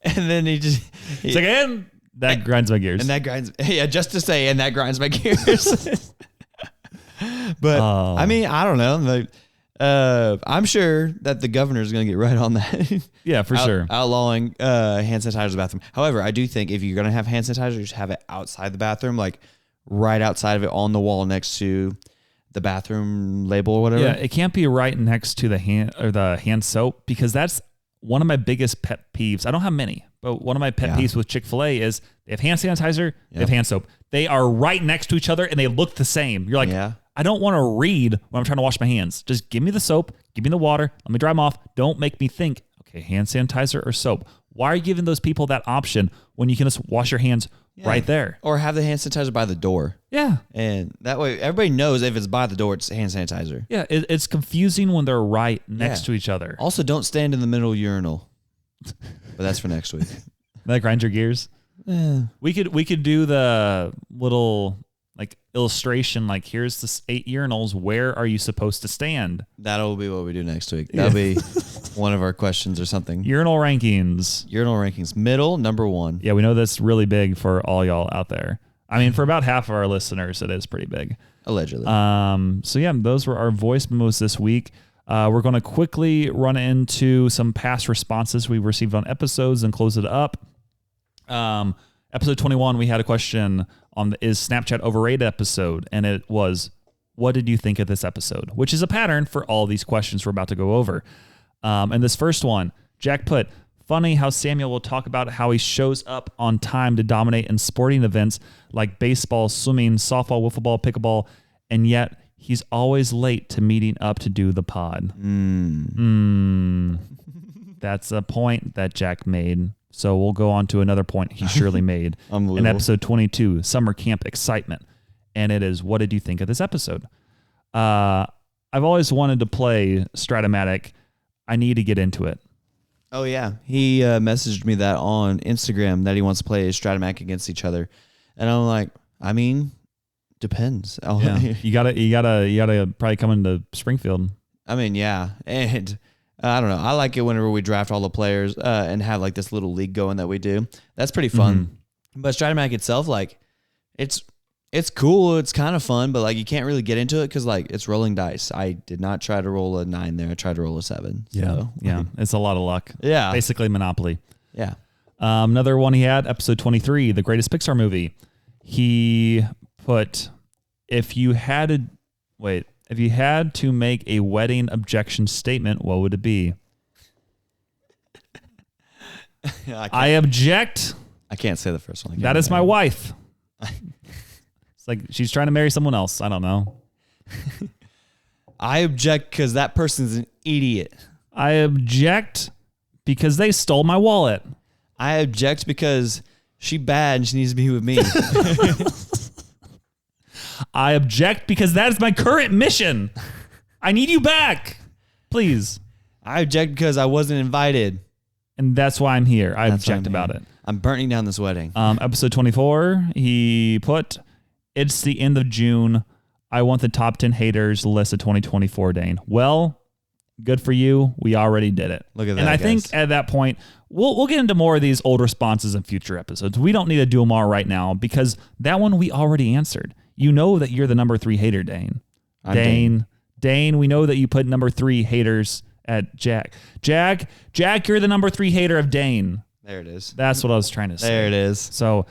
and then he's like, and That grinds my gears. And that grinds, just to say, and that grinds my gears. But I mean, I don't know. Like, I'm sure that the governor is going to get right on that. Yeah, for sure. Outlawing hand sanitizer in the bathroom. However, I do think if you're going to have hand sanitizer, just have it outside the bathroom, like right outside of it on the wall next to the bathroom label or whatever. Yeah, it can't be right next to the hand soap, because that's one of my biggest pet peeves. I don't have many, but one of my pet peeves with Chick-fil-A is they have hand sanitizer, they have hand soap. They are right next to each other and they look the same. You're like, I don't want to read when I'm trying to wash my hands. Just give me the soap, give me the water, let me dry them off. Don't make me think, okay, hand sanitizer or soap. Why are you giving those people that option when you can just wash your hands right there? Or have the hand sanitizer by the door. Yeah. And that way everybody knows if it's by the door, it's hand sanitizer. Yeah, it's confusing when they're right next to each other. Also, don't stand in the middle urinal. But that's for next week. That grinds your gears? Yeah. We could do the little like illustration, like here's the 8 urinals. Where are you supposed to stand? That'll be what we do next week. That'll be one of our questions or something. Urinal rankings. Urinal rankings. Middle, number 1. Yeah, we know that's really big for all y'all out there. I mean, for about half of our listeners, it is pretty big. Allegedly. So yeah, those were our voice memos this week. We're going to quickly run into some past responses we received on episodes and close it up. Episode 21, we had a question on the Is Snapchat Overrated episode, and it was, what did you think of this episode? Which is a pattern for all these questions we're about to go over. And this first one, Jack put, funny how Samuel will talk about how he shows up on time to dominate in sporting events like baseball, swimming, softball, wiffle ball, pickleball, and yet he's always late to meeting up to do the pod. That's a point that Jack made. So we'll go on to another point he surely made in episode 22, Summer Camp Excitement. And it is, what did you think of this episode? I've always wanted to play Stratomatic. I need to get into it. Oh, yeah. He messaged me that on Instagram that he wants to play Stratomatic against each other. And I'm like, I mean, depends. Yeah. You gotta probably come into Springfield. I mean, yeah. And I don't know. I like it whenever we draft all the players and have like this little league going that we do. That's pretty fun. But Stratomatic itself, like, it's cool. It's kind of fun, but like you can't really get into it because like it's rolling dice. I did not try to roll a 9 there. I tried to roll a 7. So. Yeah. It's a lot of luck. Yeah. Basically Monopoly. Yeah. Another one he had, episode 23, the greatest Pixar movie. He put, if you had to make a wedding objection statement, what would it be? I object. I can't say the first one. That is my wife. It's like she's trying to marry someone else. I don't know. I object because that person's an idiot. I object because they stole my wallet. I object because she bad and she needs to be with me. I object because that is my current mission. I need you back. Please. I object because I wasn't invited. And that's why I'm here. I object about it. I'm burning down this wedding. Episode 24, he put, it's the end of June. I want the top 10 haters list of 2024, Dane. Well, good for you. We already did it. Look at that, and I think at that point, we'll get into more of these old responses in future episodes. We don't need to do them all right now because that one we already answered. You know that you're the number 3 hater, Dane. Dane, we know that you put number 3 haters at Jack. Jack, you're the number 3 hater of Dane. There it is. That's what I was trying to say. There it is. So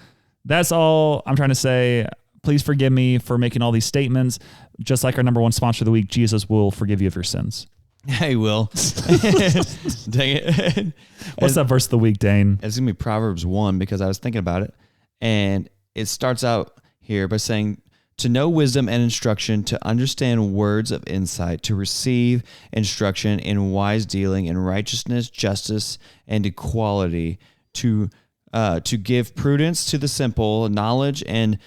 that's all I'm trying to say. Please forgive me for making all these statements. Just like our number 1 sponsor of the week, Jesus will forgive you of your sins. He will. Dang it. What's that verse of the week, Dane? It's going to be Proverbs 1 because I was thinking about it. And it starts out here by saying, to know wisdom and instruction, to understand words of insight, to receive instruction in wise dealing, in righteousness, justice, and equality, to give prudence to the simple, knowledge and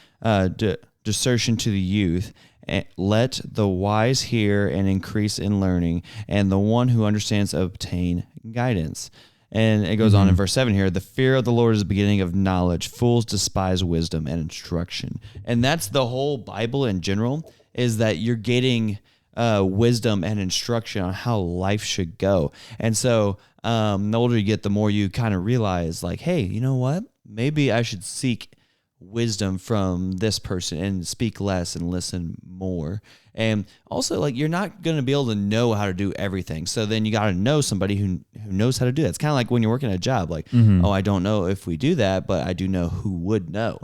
discernment to the youth. And let the wise hear and increase in learning, and the one who understands obtain guidance. And it goes on in verse 7 here. The fear of the Lord is the beginning of knowledge. Fools despise wisdom and instruction. And that's the whole Bible in general, is that you're getting wisdom and instruction on how life should go. And so the older you get, the more you kind of realize like, hey, you know what? maybe I should seek wisdom from this person and speak less and listen more. And also, like, you're not going to be able to know how to do everything. So then you got to know somebody who knows how to do that. It's kind of like when you're working a job, like, oh, I don't know if we do that, but I do know who would know.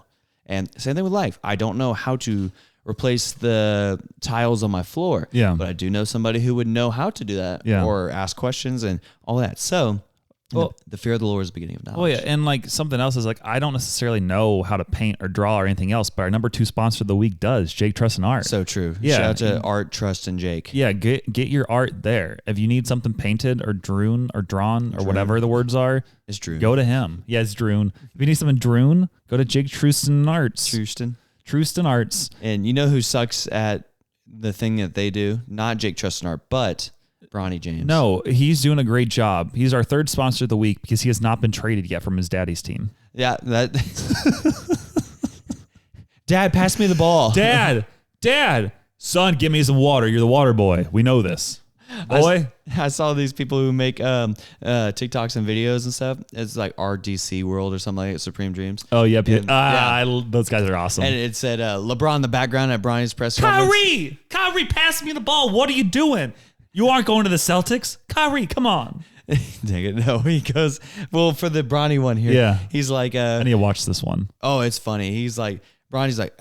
And same thing with life. I don't know how to replace the tiles on my floor, but I do know somebody who would know how to do that or ask questions and all that. So the fear of the Lord is the beginning of knowledge. Well, yeah, and like something else is like, I don't necessarily know how to paint or draw or anything else, but our number 2 sponsor of the week does, Jake Trust and Art. So true. Yeah. Shout out to Art, Trust, and Jake. Yeah, get your art there. If you need something painted or drawn or whatever the words are, it's Drew. Go to him. Yeah, it's Drew. If you need something drawn, go to Jake Truston Arts. Truston Arts. And you know who sucks at the thing that they do? Not Jake Trust and Art, but Bronny James. No, he's doing a great job. He's our 3rd sponsor of the week because he has not been traded yet from his daddy's team. Yeah, that. Dad, pass me the ball. Dad, son, give me some water. You're the water boy. We know this. Boy, I saw these people who make TikToks and videos and stuff. It's like RDC World or something like that, Supreme Dreams. Oh, yep. Those guys are awesome. And it said LeBron in the background at Bronny's press conference. Kyrie, pass me the ball. What are you doing? You aren't going to the Celtics? Kyrie, come on. Dang it. No, he goes, well, for the Bronny one here. Yeah. He's like, I need to watch this one. Oh, it's funny. He's like, Bronny's like,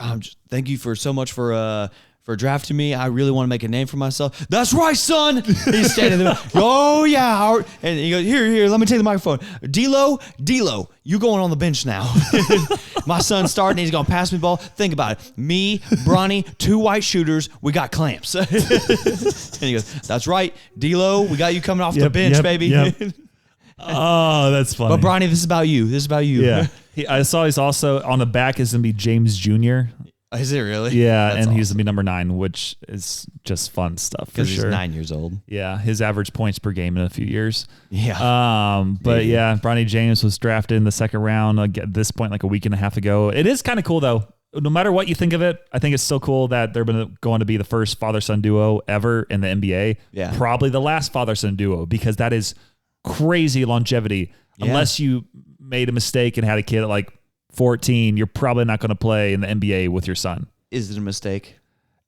thank you for so much for drafting me. I really want to make a name for myself. That's right, son. He's standing there. Oh, yeah. Howard. And he goes, here, let me take the microphone. D-Lo, you going on the bench now. My son's starting. He's going to pass me the ball. Think about it. Me, Bronny, 2 white shooters. We got clamps. And he goes, that's right. D-Lo, we got you coming off the bench, baby. Yep. Oh, that's funny. But Bronny, this is about you. Yeah. I saw he's also on the back is going to be James Jr. Is it really? Yeah, that's awesome. He's going to be number 9, which is just fun stuff. Because he's 9 years old. Yeah, his average points per game in a few years. Yeah. But yeah, Bronny James was drafted in the 2nd round at this point, like a week and a half ago. It is kind of cool, though. No matter what you think of it, I think it's still cool that they're going to be the first father-son duo ever in the NBA. Yeah. Probably the last father-son duo, because that is crazy longevity. Yeah. Unless you made a mistake and had a kid at like 14, you're probably not going to play in the NBA with your son. Is it a mistake?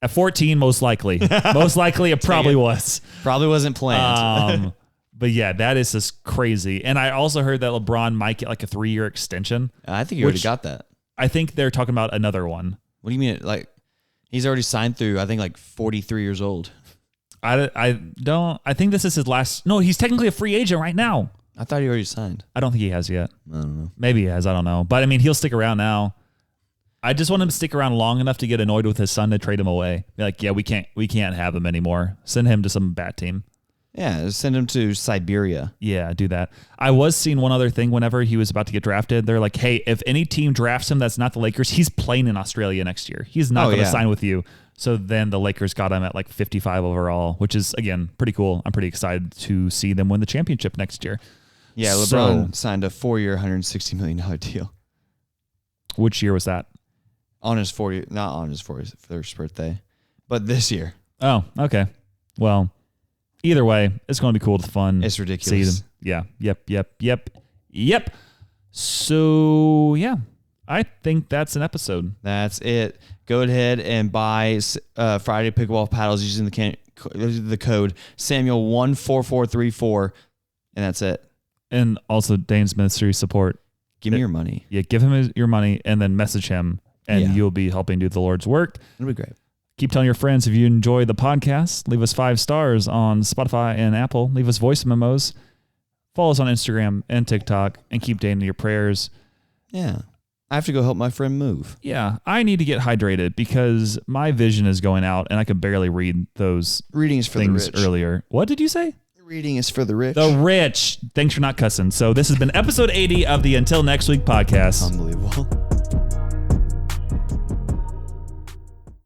At 14, most likely. Most likely it probably was. Probably wasn't planned. But yeah, that is just crazy. And I also heard that LeBron might get like a 3-year extension. I think he already got that. I think they're talking about another one. What do you mean? Like, he's already signed through, I think, like 43 years old. I think this is his last. No, he's technically a free agent right now. I thought he already signed. I don't think he has yet. I don't know. Maybe he has. I don't know. But I mean, he'll stick around now. I just want him to stick around long enough to get annoyed with his son to trade him away. Be like, yeah, we can't have him anymore. Send him to some bad team. Yeah, send him to Siberia. Yeah, do that. I was seeing one other thing whenever he was about to get drafted. They're like, hey, if any team drafts him that's not the Lakers, he's playing in Australia next year. He's not going to sign with you. So then the Lakers got him at like 55 overall, which is, again, pretty cool. I'm pretty excited to see them win the championship next year. Yeah, LeBron signed a 4-year, $160 million deal. Which year was that? Not on his 41st birthday, but this year. Oh, okay. Well, either way, it's going to be cool. It's fun. It's ridiculous. See them. Yeah. Yep. So, yeah, I think that's an episode. That's it. Go ahead and buy Friday Pickleball paddles using the code Samuel14434, and that's it. And also Dane's ministry support. Give me your money. Yeah, give him your money and then message him, and you'll be helping do the Lord's work. It'll be great. Keep telling your friends if you enjoy the podcast. Leave us 5 stars on Spotify and Apple. Leave us voice memos. Follow us on Instagram and TikTok, and keep Dane in your prayers. Yeah. I have to go help my friend move. Yeah, I need to get hydrated because my vision is going out, and I can barely read those Reading is for things the rich. Earlier. What did you say? Reading is for the rich. The rich. Thanks for not cussing. So this has been episode 80 of the Until Next Week podcast. Unbelievable.